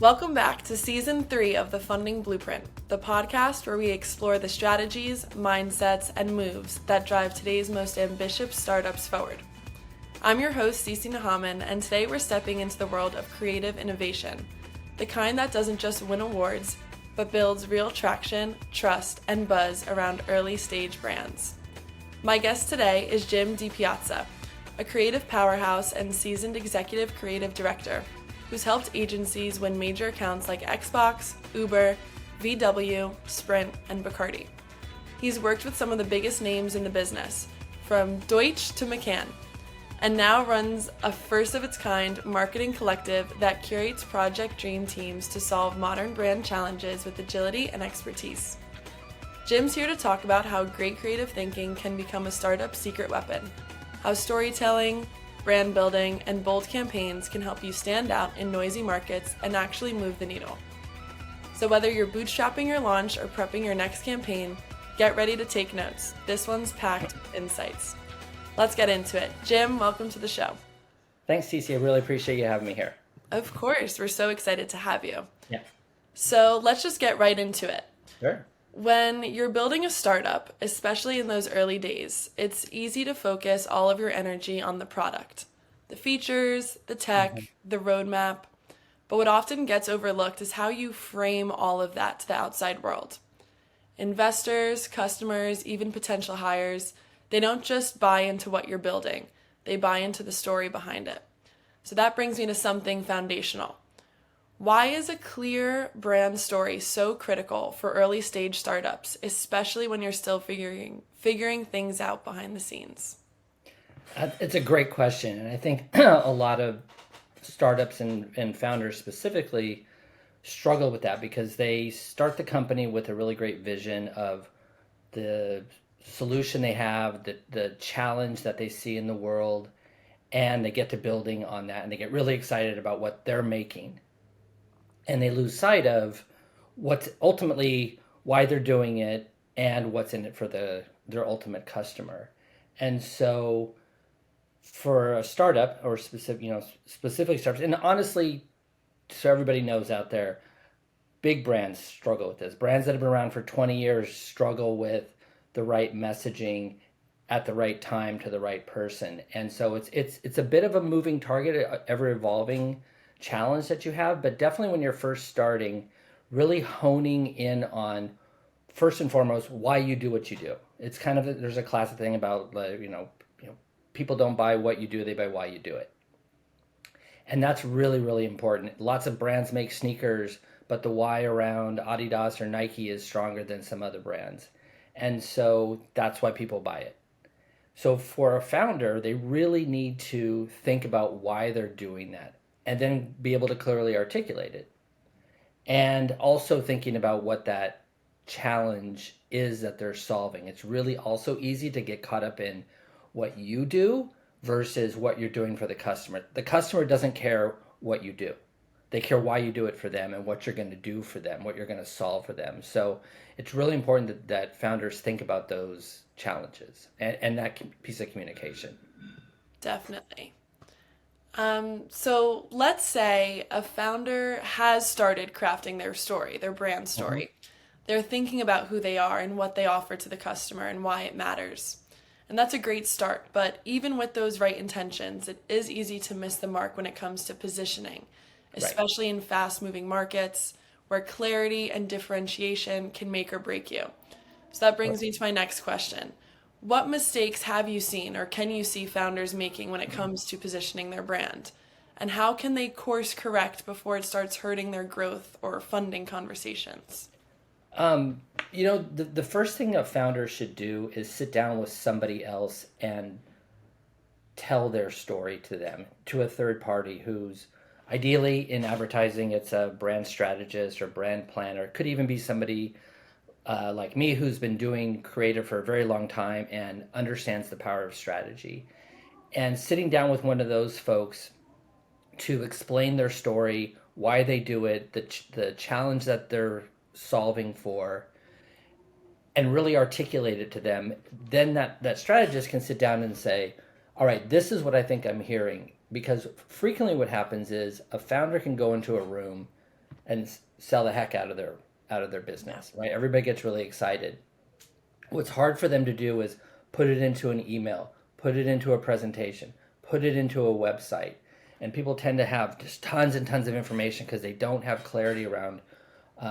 Welcome back to Season 3 of The Funding Blueprint, the podcast where we explore the strategies, mindsets, and moves that drive today's most ambitious startups forward. I'm your host, Cece Nahaman, and today we're stepping into the world of creative innovation, the kind that doesn't just win awards, but builds real traction, trust, and buzz around early-stage brands. My guest today is Jim DiPiazza, a creative powerhouse and seasoned executive creative director who's helped agencies win major accounts like Xbox, Uber, VW, Sprint, and Bacardi. He's worked with some of the biggest names in the business, from Deutsch to McCann, and now runs a first-of-its-kind marketing collective that curates project dream teams to solve modern brand challenges with agility and expertise. Jim's here to talk about how great creative thinking can become a startup's secret weapon, how storytelling, brand building, and bold campaigns can help you stand out in noisy markets and actually move the needle. So whether you're bootstrapping your launch or prepping your next campaign, get ready to take notes. This one's packed with insights. Let's get into it. Jim, welcome to the show. Thanks, Cece. I really appreciate you having me here. Of course, we're so excited to have you. Yeah. So let's just get right into it. Sure. When you're building a startup, especially in those early days, it's easy to focus all of your energy on the product, the features, the tech, the roadmap. But what often gets overlooked is how you frame all of that to the outside world. Investors, customers, even potential hires, they don't just buy into what you're building, they buy into the story behind it. So that brings me to something foundational. Why is a clear brand story so critical for early stage startups, especially when you're still figuring things out behind the scenes? It's a great question. And I think a lot of startups and founders specifically struggle with that because they start the company with a really great vision of the solution they have, the challenge that they see in the world, and they get to building on that and they get really excited about what they're making. And they lose sight of what's ultimately why they're doing it and what's in it for their ultimate customer. And so for a startup or specifically startups, and honestly, so everybody knows out there, big brands struggle with this. Brands that have been around for 20 years struggle with the right messaging at the right time to the right person. And so it's a bit of a moving target, ever evolving challenge that you have, but definitely when you're first starting, really honing in on first and foremost why you do what you do. It's kind of there's a classic thing about people don't buy what you do, they buy why you do it, and that's really, really important. Lots of brands make sneakers, but the why around Adidas or Nike is stronger than some other brands, and so that's why people buy it. So for a founder, they really need to think about why they're doing that and then be able to clearly articulate it. And also thinking about what that challenge is that they're solving. It's really also easy to get caught up in what you do versus what you're doing for the customer. The customer doesn't care what you do. They care why you do it for them and what you're going to do for them, what you're going to solve for them. So it's really important that founders think about those challenges and that piece of communication. Definitely. So let's say a founder has started crafting their story, their brand story. They're thinking about who they are and what they offer to the customer and why it matters. And that's a great start, but even with those right intentions, it is easy to miss the mark when it comes to positioning, especially in fast-moving markets where clarity and differentiation can make or break you. So that brings me to my next question. What mistakes have you seen or can you see founders making when it comes to positioning their brand? And how can they course correct before it starts hurting their growth or funding conversations? The first thing a founder should do is sit down with somebody else and tell their story to them, to a third party who's ideally in advertising, it's a brand strategist or brand planner. It could even be somebody like me who's been doing creative for a very long time and understands the power of strategy. And sitting down with one of those folks to explain their story, why they do it, the challenge that they're solving for, and really articulate it to them, then that strategist can sit down and say, all right, this is what I think I'm hearing. Because frequently what happens is a founder can go into a room and sell the heck out of their business, right? Everybody gets really excited. What's hard for them to do is put it into an email, put it into a presentation, put it into a website. And people tend to have just tons and tons of information because they don't have clarity around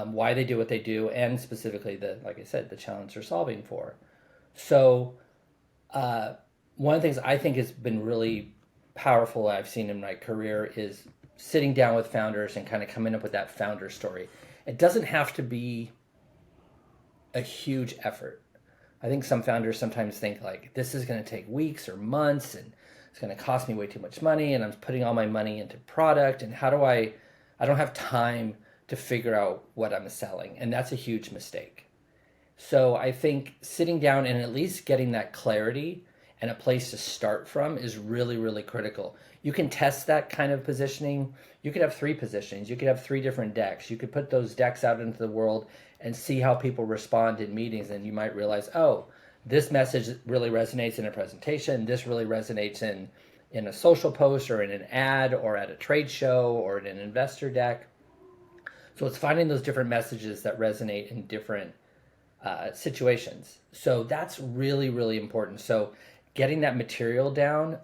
why they do what they do, and specifically like I said, the challenge they're solving for. So one of the things I think has been really powerful I've seen in my career is sitting down with founders and kind of coming up with that founder story. It doesn't have to be a huge effort. I think some founders sometimes think like this is going to take weeks or months and it's going to cost me way too much money and I'm putting all my money into product and I don't have time to figure out what I'm selling. And that's a huge mistake. So I think sitting down and at least getting that clarity and a place to start from is really, really critical. You can test that kind of positioning. You could have 3 positionings. You could have 3 different decks. You could put those decks out into the world and see how people respond in meetings. And you might realize, oh, this message really resonates in a presentation. This really resonates in a social post or in an ad or at a trade show or in an investor deck. So it's finding those different messages that resonate in different situations. So that's really, really important. So getting that material down,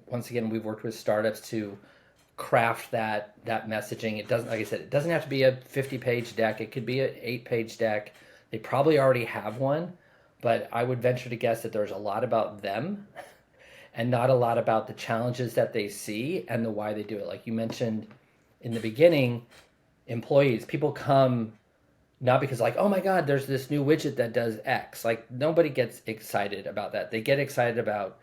once again, we've worked with startups to craft that messaging. It doesn't, like I said, it doesn't have to be a 50-page deck. It could be an 8-page deck. They probably already have one, but I would venture to guess that there's a lot about them and not a lot about the challenges that they see and the why they do it. Like you mentioned in the beginning, employees, people come not because like, oh my God, there's this new widget that does X. Like nobody gets excited about that. They get excited about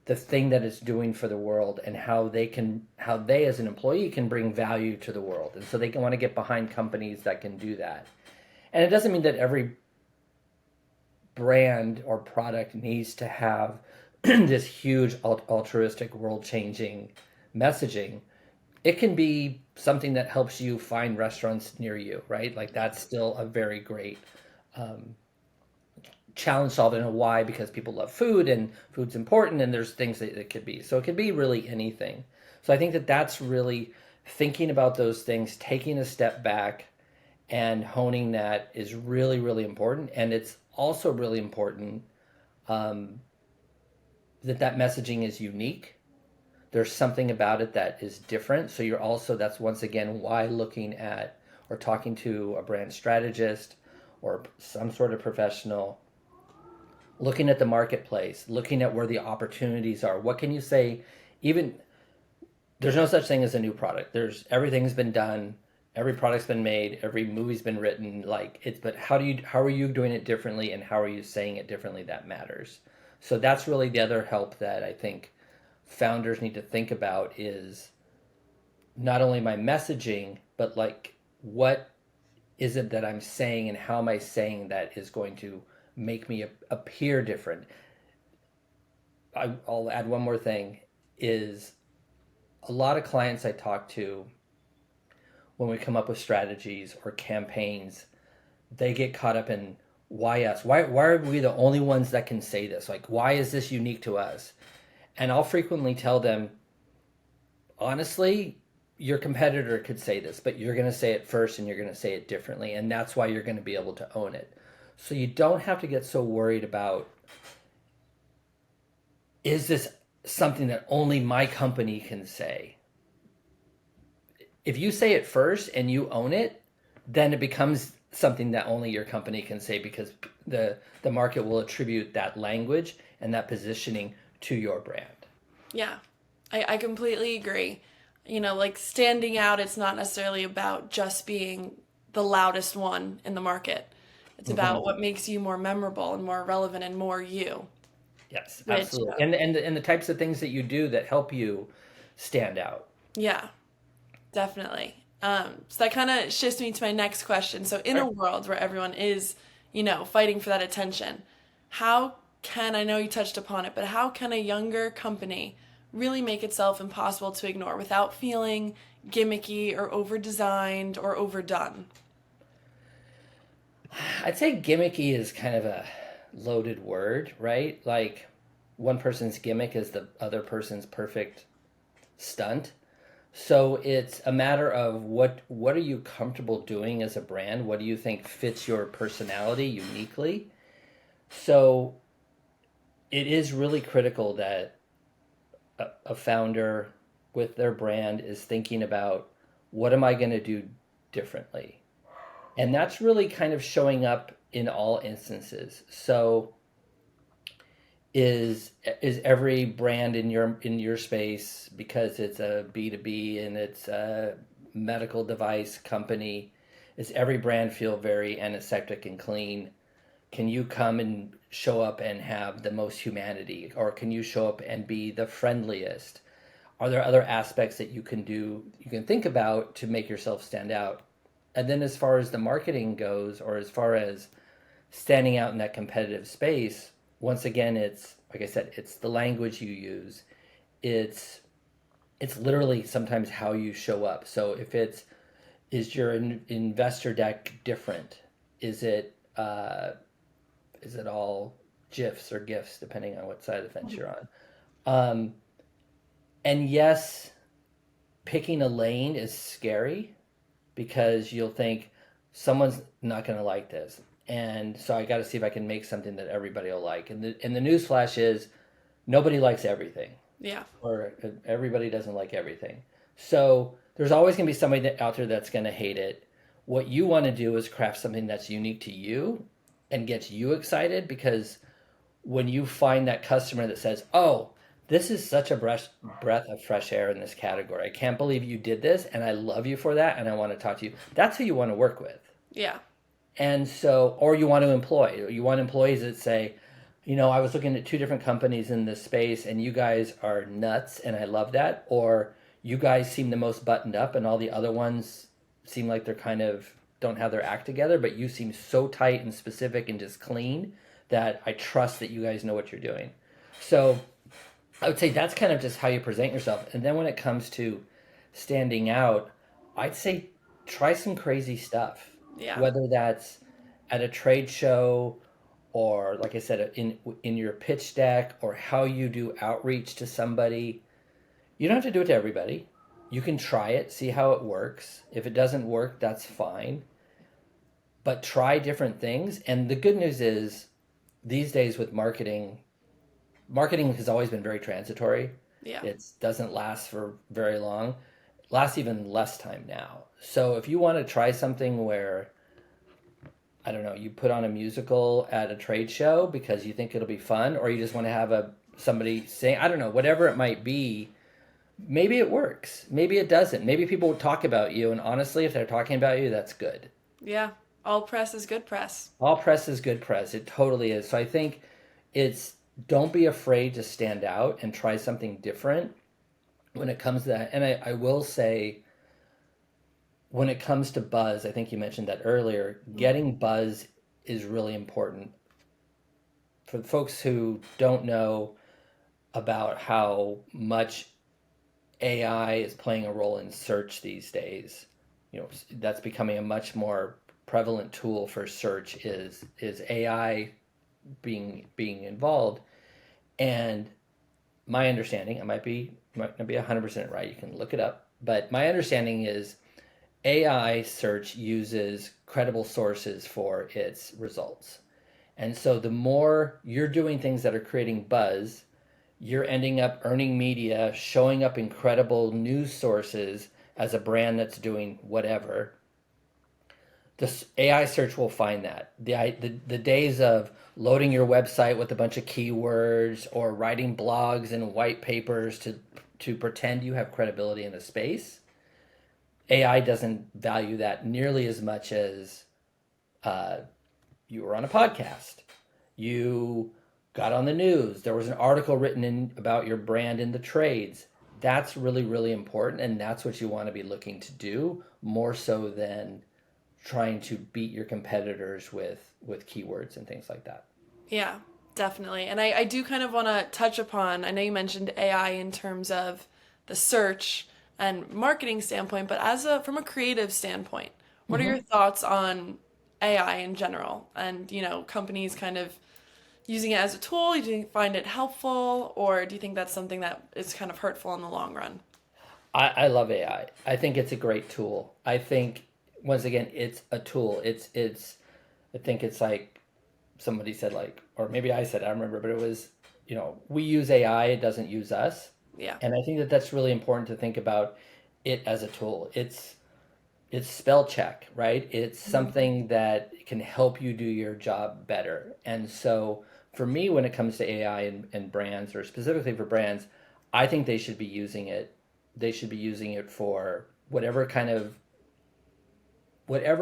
the thing that it's doing for the world and how they as an employee can bring value to the world. And so they want to get behind companies that can do that. And it doesn't mean that every brand or product needs to have this huge altruistic world-changing messaging. It can be something that helps you find restaurants near you, right? Like that's still a very great challenge solved in a why, because people love food and food's important and there's things that it could be. So it could be really anything. So I think that that's really thinking about those things, taking a step back and honing that is really, really important. And it's also really important that messaging is unique. There's something about it that is different. So that's once again why looking at or talking to a brand strategist or some sort of professional, looking at the marketplace, looking at where the opportunities are. What can you say? Even there's no such thing as a new product. Everything's been done. Every product's been made. Every movie's been written. But how are you doing it differently, and how are you saying it differently? That matters. So that's really the other help that I think founders need to think about is not only my messaging, but like what is it that I'm saying and how am I saying that is going to make me appear different. I'll add one more thing is a lot of clients I talk to when we come up with strategies or campaigns, they get caught up in why us? Why are we the only ones that can say this? Like, why is this unique to us? And I'll frequently tell them, honestly, your competitor could say this, but you're going to say it first and you're going to say it differently. And that's why you're going to be able to own it. So you don't have to get so worried about, is this something that only my company can say? If you say it first and you own it, then it becomes something that only your company can say, because the market will attribute that language and that positioning to your brand. Yeah, I completely agree. Like standing out, it's not necessarily about just being the loudest one in the market. It's about what makes you more memorable and more relevant and more you. Yes, absolutely. And the types of things that you do that help you stand out. Yeah, definitely. So that kind of shifts me to my next question. So in a world where everyone is, fighting for that attention, I know you touched upon it, but how can a younger company really make itself impossible to ignore without feeling gimmicky or over-designed or overdone? I'd say gimmicky is kind of a loaded word, right? Like one person's gimmick is the other person's perfect stunt. So it's a matter of what are you comfortable doing as a brand? What do you think fits your personality uniquely? So it is really critical that a founder with their brand is thinking about what am I going to do differently? And that's really kind of showing up in all instances. So is every brand in your space, because it's a B2B and it's a medical device company, is every brand feel very antiseptic and clean? Can you come and show up and have the most humanity, or can you show up and be the friendliest? Are there other aspects that you can do, you can think about to make yourself stand out? And then as far as the marketing goes, or as far as standing out in that competitive space, once again, it's like I said, it's the language you use. It's it's literally sometimes how you show up. So if it's, is your investor deck different? Is it is it all GIFs or GIFs, depending on what side of the fence you're on? Um, and yes, picking a lane is scary because you'll think someone's not going to like this, and so I got to see if I can make something that everybody will like. And the news flash is nobody likes everything, Yeah. or everybody doesn't like everything. So there's always going to be somebody out there that's going to hate it. What you want to do is craft something that's unique to you and gets you excited, because when you find that customer that says, "Oh, this is such a breath of fresh air in this category. I can't believe you did this, and I love you for that, and I want to talk to you." That's who you want to work with. Yeah. And so, or you want to employ, you want employees that say, I was looking at two different companies in this space, and you guys are nuts, and I love that. Or you guys seem the most buttoned up, and all the other ones seem like they're kind of don't have their act together, but you seem so tight and specific and just clean that I trust that you guys know what you're doing. So I would say that's kind of just how you present yourself. And then when it comes to standing out, I'd say try some crazy stuff, Yeah. whether that's at a trade show, or like I said, in your pitch deck, or how you do outreach to somebody. You don't have to do it to everybody. You can try it, see how it works. If it doesn't work, that's fine. But try different things. And the good news is, these days with marketing has always been very transitory. Yeah. It doesn't last for very long. It lasts even less time now. So if you want to try something where, I don't know, you put on a musical at a trade show because you think it'll be fun, or you just want to have somebody sing, I don't know, whatever it might be, maybe it works. Maybe it doesn't. Maybe people will talk about you, and honestly, if they're talking about you, that's good. Yeah. All press is good press. All press is good press. It totally is. So I think it's, don't be afraid to stand out and try something different when it comes to that. And I will say, when it comes to buzz, I think you mentioned that earlier, getting buzz is really important. For the folks who don't know about how much AI is playing a role in search these days, that's becoming a much more prevalent tool for search, is AI being involved. And my understanding, I might not be 100% right, you can look it up, but my understanding is AI search uses credible sources for its results. And so the more you're doing things that are creating buzz, you're ending up earning media, showing up in credible news sources as a brand that's doing whatever. The AI search will find that. The days of loading your website with a bunch of keywords, or writing blogs and white papers to pretend you have credibility in a space, AI doesn't value that nearly as much as you were on a podcast. You got on the news. There was an article written about your brand in the trades. That's really, really important, and that's what you want to be looking to do, more so than trying to beat your competitors with keywords and things like that. Yeah, definitely. And I do kind of want to touch upon, I know you mentioned AI in terms of the search and marketing standpoint, but from a creative standpoint, what are Mm-hmm. your thoughts on AI in general, and companies kind of using it as a tool? Do you find it helpful, or do you think that's something that is kind of hurtful in the long run? I love AI. I think it's a great tool. I think once again, it's a tool. I think it's like somebody said, like, or maybe I said, I don't remember, but it was, we use AI, it doesn't use us. Yeah. And I think that that's really important to think about it as a tool. It's spell check, right? It's something that can help you do your job better. And so for me, when it comes to AI and brands, or specifically for brands, I think they should be using it. They should be using it for whatever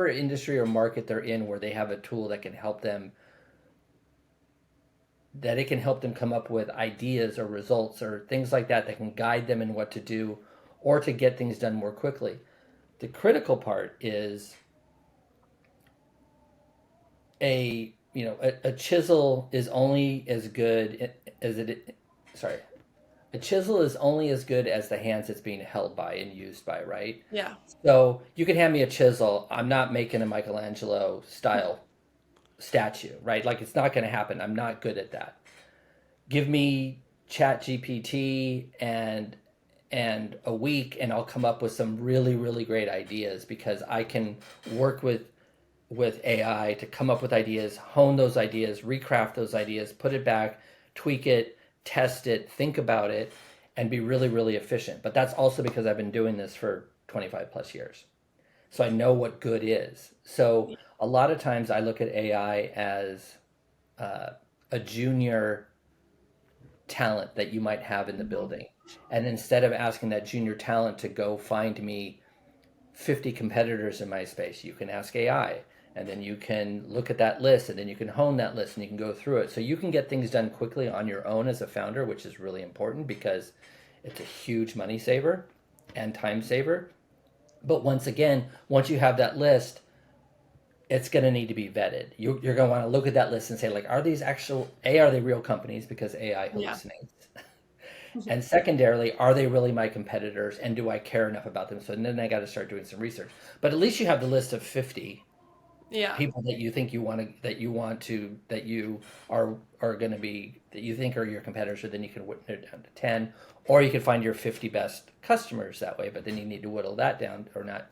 industry or market they're in, where they have a tool that can help them, that it can help them come up with ideas or results or things like that that can guide them in what to do or to get things done more quickly. The critical part is a chisel is only as good as it sorry, a chisel is only as good as the hands it's being held by and used by, right? Yeah. So you can hand me a chisel, I'm not making a Michelangelo style statue, right? Like, it's not going to happen. I'm not good at that. Give me Chat GPT and a week, and I'll come up with some really, really great ideas, because I can work with AI to come up with ideas, hone those ideas, recraft those ideas, put it back, tweak it, test it, think about it, and be really, really efficient. But that's also because I've been doing this for 25 plus years. So I know what good is. So a lot of times I look at AI as a junior talent that you might have in the building. And instead of asking that junior talent to go find me 50 competitors in my space, you can ask AI. And then you can look at that list, and then you can hone that list, and you can go through it. So you can get things done quickly on your own as a founder, which is really important, because it's a huge money saver and time saver. But once again, once you have that list, it's going to need to be vetted. You're going to want to look at that list and say, like, are these are they real companies? Because AI Yeah. hallucinates. And secondarily, are they really my competitors? And do I care enough about them? So then I got to start doing some research. But at least you have the list of 50 Yeah. people that you think that you are going to be, that you think are your competitors, or then you can whittle it down to 10, or you can find your 50 best customers that way, but then you need to whittle that down, or not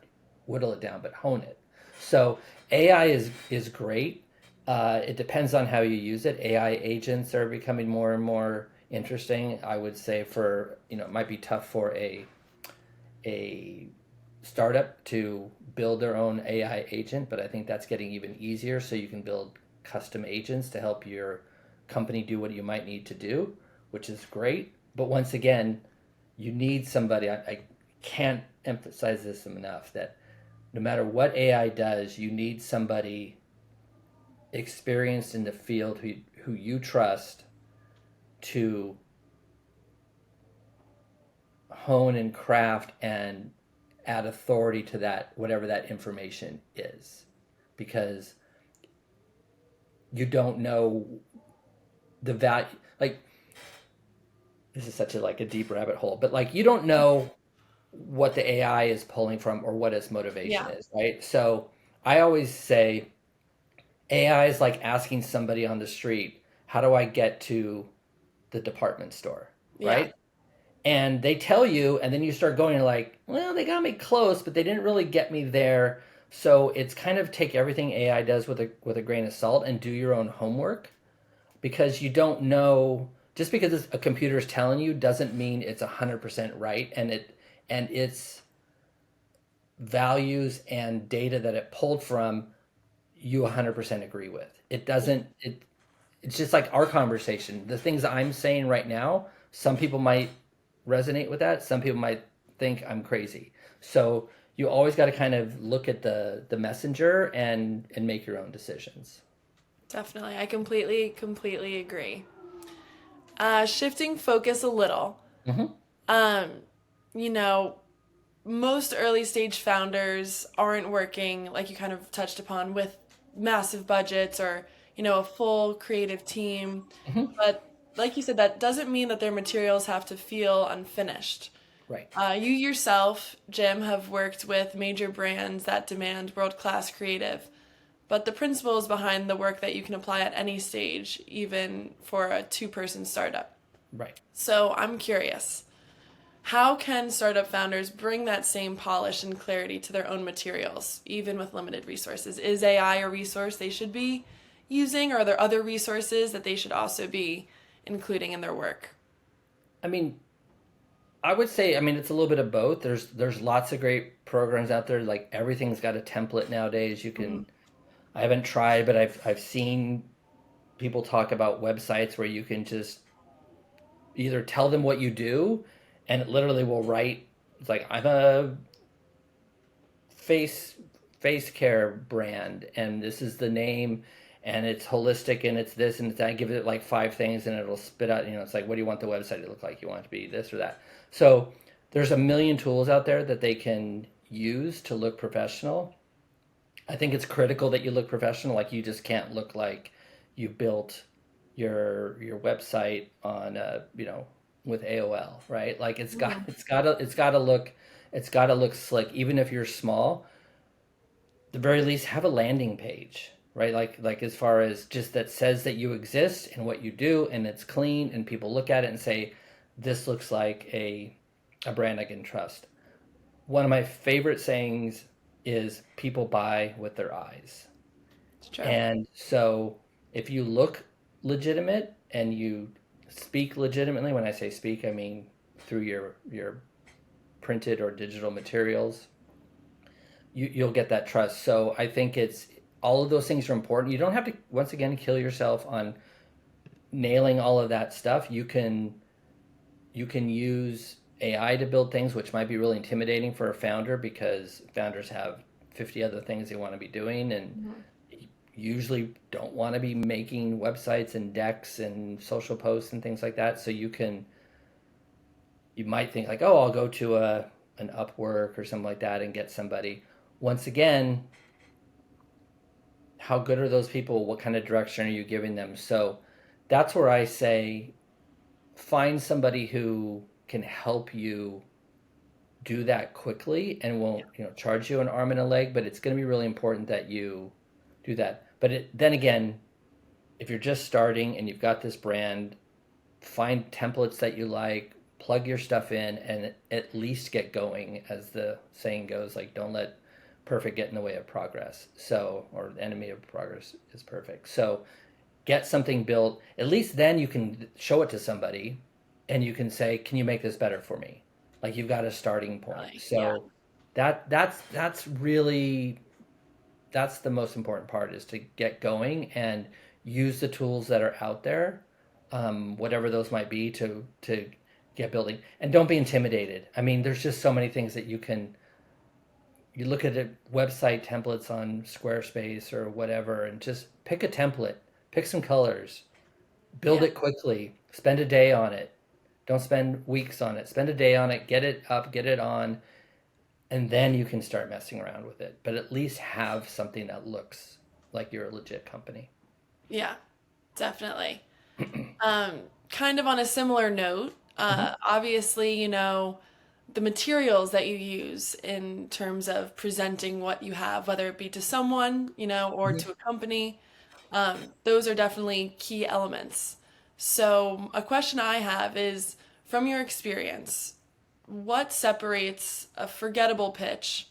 whittle it down, but hone it. So AI is great. It depends on how you use it. AI agents are becoming more and more interesting. I would say it might be tough for a startup to build their own AI agent, but I think that's getting even easier. So you can build custom agents to help your company do what you might need to do, which is great. But once again, you need somebody. I can't emphasize this enough, that no matter what AI does, you need somebody experienced in the field who you trust to hone and craft and add authority to that, whatever that information is, because you don't know the value. Like, this is such a deep rabbit hole, but like, you don't know what the AI is pulling from or what its motivation Yeah. is, right? So I always say AI is like asking somebody on the street, how do I get to the department store, Yeah. right? And they tell you, and then you start going, you're like, well, they got me close, but they didn't really get me there. So it's kind of take everything AI does with a grain of salt, and do your own homework, because you don't know. Just because a computer is telling you doesn't mean it's 100% right, and its values and data that it pulled from, you 100% agree with. It doesn't. It's just like our conversation. The things I'm saying right now, some people might resonate with that. Some people might think I'm crazy. So you always got to kind of look at the messenger and make your own decisions. Definitely. I completely agree. Shifting focus a little. Hmm. Um, you know, most early stage founders aren't working, like you kind of touched upon, with massive budgets or, a full creative team. Hmm. But like you said, that doesn't mean that their materials have to feel unfinished. Right. You yourself, Jim, have worked with major brands that demand world class creative. But the principles behind the work that you can apply at any stage, even for a two-person startup. Right. So I'm curious, How can startup founders bring that same polish and clarity to their own materials, even with limited resources? Is AI a resource they should be using, or are there other resources that they should also be including in their work? I mean, I would say, it's a little bit of both. There's lots of great programs out there. Like everything's got a template nowadays. You Mhm. can. I haven't tried, but I've seen people talk about websites where you can just either tell them what you do, and it literally will write. It's like I'm a face face care brand, and this is the name, and it's holistic, and it's this and it's that. I give it like five things, and it'll spit out. It's like, what do you want the website to look like? You want it to be this or that. So there's a million tools out there that they can use to look professional. I think it's critical that you look professional. Like you just can't look like you built your website on with AOL, right? Like Mhm. it's got to look slick. Even if you're small, the very least have a landing page, right? Like as far as just that says that you exist and what you do, and it's clean, and people look at it and say, this looks like a brand I can trust. One of my favorite sayings is people buy with their eyes. It's true. And so if you look legitimate and you speak legitimately, when I say speak, I mean through your printed or digital materials, you'll get that trust. So I think it's all of those things are important. You don't have to once again kill yourself on nailing all of that stuff. You can use AI to build things, which might be really intimidating for a founder because founders have 50 other things they want to be doing and Mhm. usually don't want to be making websites and decks and social posts and things like that. So you might think like, oh, I'll go to an Upwork or something like that and get somebody. Once again, how good are those people? What kind of direction are you giving them? So that's where I say find somebody who can help you do that quickly and won't charge you an arm and a leg, but it's going to be really important that you do that. But then again, if you're just starting and you've got this brand, find templates that you like, plug your stuff in, and at least get going. As the saying goes, like don't let perfect get in the way of progress. So, or the enemy of progress is perfect. So get something built. At least then you can show it to somebody and you can say, can you make this better for me? Like you've got a starting point. Really. Yeah. So that's really that's the most important part, is to get going and use the tools that are out there, whatever those might be, to get building. And don't be intimidated. There's just so many things that you look at it, website templates on Squarespace or whatever, and just pick a template, pick some colors, build Yeah. it quickly, spend a day on it. Don't spend weeks on it. Spend a day on it, get it up, get it on, and then you can start messing around with it. But at least have something that looks like you're a legit company. Yeah. Definitely. Kind of on a similar note, Mhm. obviously, the materials that you use in terms of presenting what you have, whether it be to someone, or Mhm. to a company, those are definitely key elements. So, a question I have is, from your experience, what separates a forgettable pitch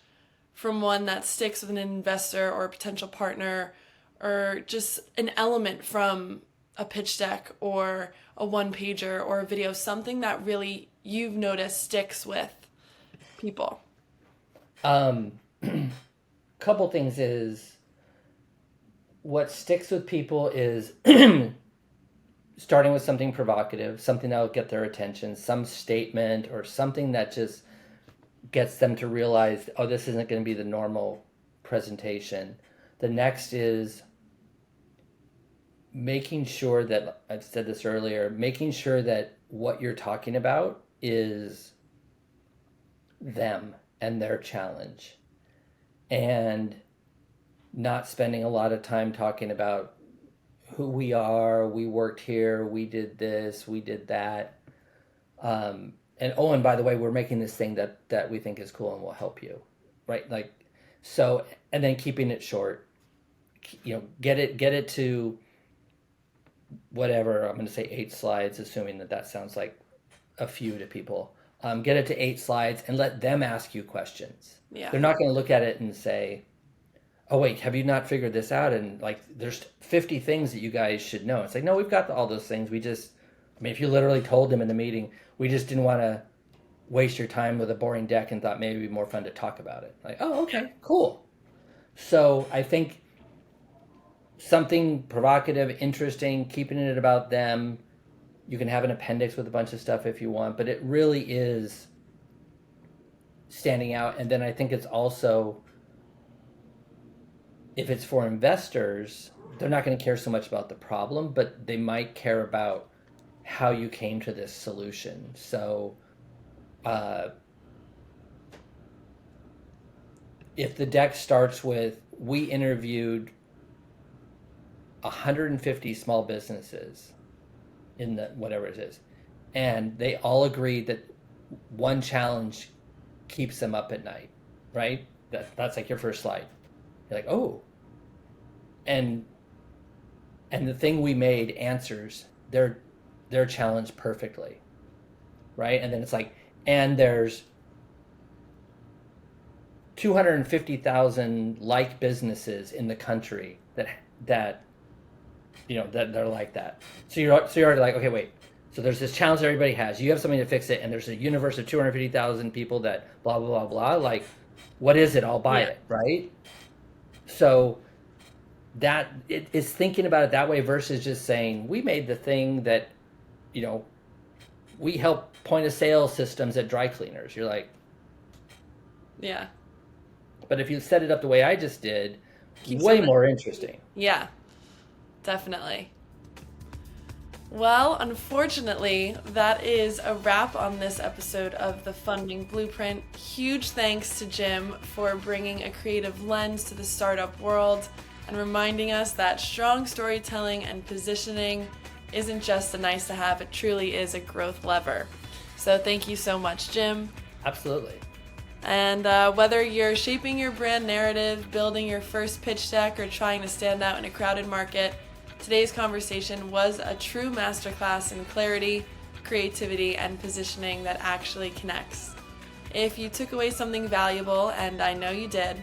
from one that sticks with an investor or a potential partner, or just an element from a pitch deck or a one pager or a video, something that really you've noticed sticks with people? Um, couple things is what sticks with people is starting with something provocative, something that will get their attention, some statement or something that just gets them to realize, oh, this isn't going to be the normal presentation. The next is making sure that, I've said this earlier, making sure that what you're talking about is them and their challenge, and not spending a lot of time talking about who we are, we worked here, we did this, we did that. And oh, and by the way, we're making this thing that we think is cool and will help you, right? Like, so, and then keeping it short. Get it to whatever. I'm going to say 8 slides, assuming that sounds like a few to people. get it to 8 slides, and let them ask you questions. Yeah. They're not going to look at it and say, oh, wait, have you not figured this out? And like, there's 50 things that you guys should know. It's like, no, we've got all those things. If you literally told them in the meeting, we just didn't want to waste your time with a boring deck and thought maybe it'd be more fun to talk about it. Like, oh, okay, cool. So I think something provocative, interesting, keeping it about them. You can have an appendix with a bunch of stuff if you want, but it really is standing out. And then I think it's also, if it's for investors, they're not going to care so much about the problem, but they might care about how you came to this solution. So if the deck starts with, we interviewed 150 small businesses in the whatever it is, and they all agreed that one challenge keeps them up at night, right? That's like your first slide. You're like, oh, and the thing we made answers their challenge perfectly, right? And then it's like, and there's 250,000 like businesses in the country that they're like that. So you're already like, okay, wait. So there's this challenge that everybody has. You have something to fix it, and there's a universe of 250,000 people that blah blah blah blah. Like, what is it? I'll buy it, right? So that it's thinking about it that way versus just saying we made the thing that, we help point of sale systems at dry cleaners. You're like, yeah. But if you set it up the way I just did, way more interesting. Yeah, definitely. Well, unfortunately, that is a wrap on this episode of The Funding Blueprint. Huge thanks to Jim for bringing a creative lens to the startup world and reminding us that strong storytelling and positioning isn't just a nice to have, it truly is a growth lever. So thank you so much, Jim. Absolutely. And whether you're shaping your brand narrative, building your first pitch deck, or trying to stand out in a crowded market, today's conversation was a true masterclass in clarity, creativity, and positioning that actually connects. If you took away something valuable, and I know you did,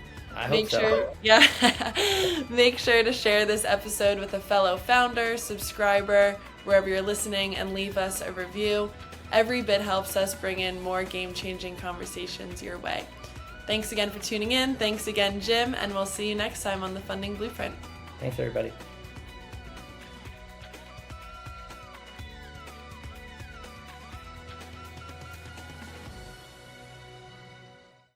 make sure to share this episode with a fellow founder, subscriber, wherever you're listening, and leave us a review. Every bit helps us bring in more game-changing conversations your way. Thanks again for tuning in. Thanks again, Jim, and we'll see you next time on The Funding Blueprint. Thanks, everybody.